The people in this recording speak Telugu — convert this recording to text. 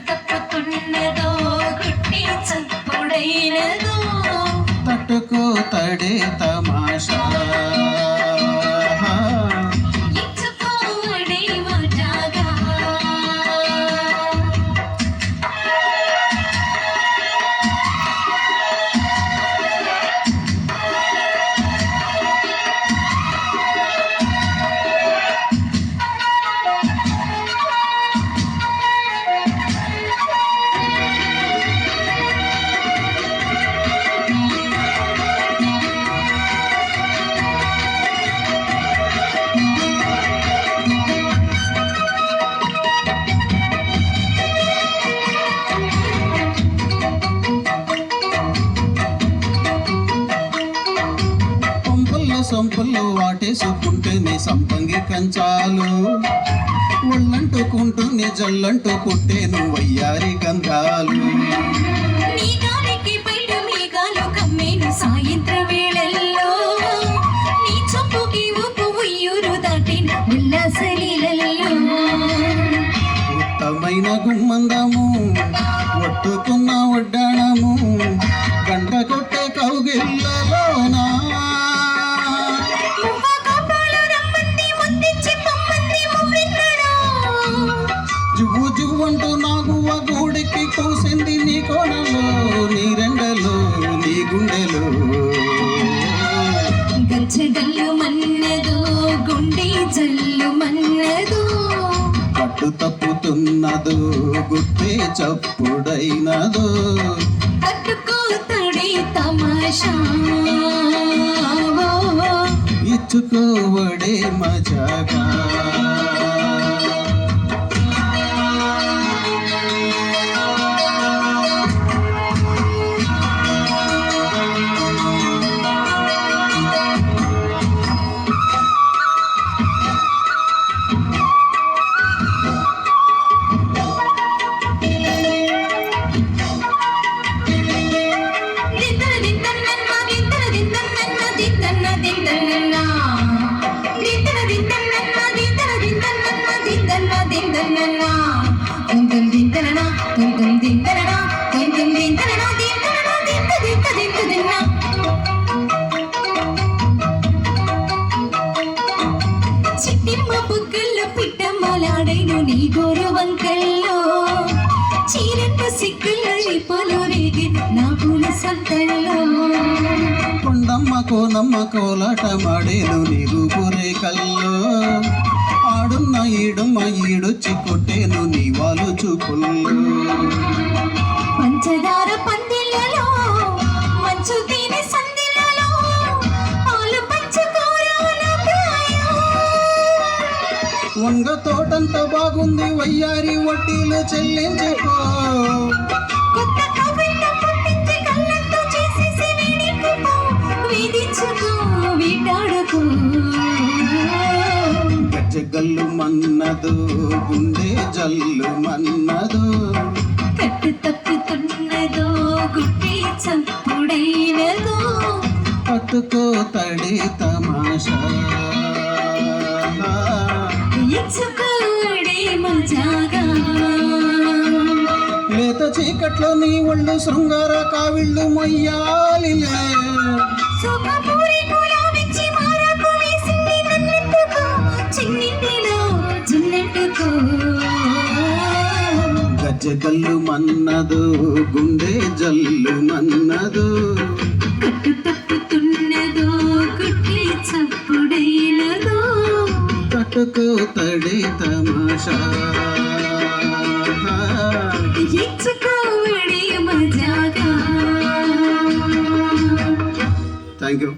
తప్పుతున్నదో గుట్టి చప్పుడైనదో తట్టుకో తడే తమాషా సొంపుల్లో వాటేసుకుంటేనే సంపంగి కంచాలు ఒళ్ళంటుకుంటూనే జల్లంటూ కొట్టేను వయ్యారి గంధాలు సాయంత్ర వేళల్లో నీ చొప్పుకి ఉప్పు ఉయ్యూరు దాటిన ఉల్లాసలీలలో ఉత్తమైన గుమ్మందము ఒట్టుకున్న ఒడ్డాణము గంట కొట్టే కౌగిళ్ళలోనా జువ్వు జువ్వంటూ నాగువ గూడికి కూసింది నీ కోణలో నీ రెండలో నీ గుండెలో గజ్జగల్లు మన్నదో గుండె జల్లు మన్నదో పట్టు తప్పుతున్నదో గుట్టే చప్పుడైనదో తట్టుకో తడి తమాషా ఇచ్చుకోవడే మజాగా నీ గౌరవంకల్లో చీరంట సిగ్గుల రిపలు రేగి నా పూల సంతల్లో కొండమ్మ కోనమ్మ కోలాట మాడేలు నీ రూపురే కల్లో ఆడున్న ఈడుమ్మ ఈడొచ్చి కొట్టేను నీ వాళ్ళు చూపుల్లో పంచదార పందిళ్ళలో మంచు తీని సందిళ్ళలో పాలు వంగ తోటంత బాగుంది వయ్యారి వడ్డీలు చెల్లించుకో గజ్జగల్లు మన్నదు గుండె జల్లు మన్నదు కట్టు తప్పుతున్నదో గుట్టి చప్పుడైనదో పట్టుకో తడి తమాషా లేత చీకట్లో నీ ఒళ్ళు శృంగార కావిళ్ళు మొయ్యాలిలే గజ్జగల్లు మన్నదు గుండె జల్లు మన్నదు కట్టు తప్పుతున్నదో గుట్టి చప్పుడైనదో తట్టుకో తడి తమాషా ఇచ్చుకోవడే మజాగా. Thank you.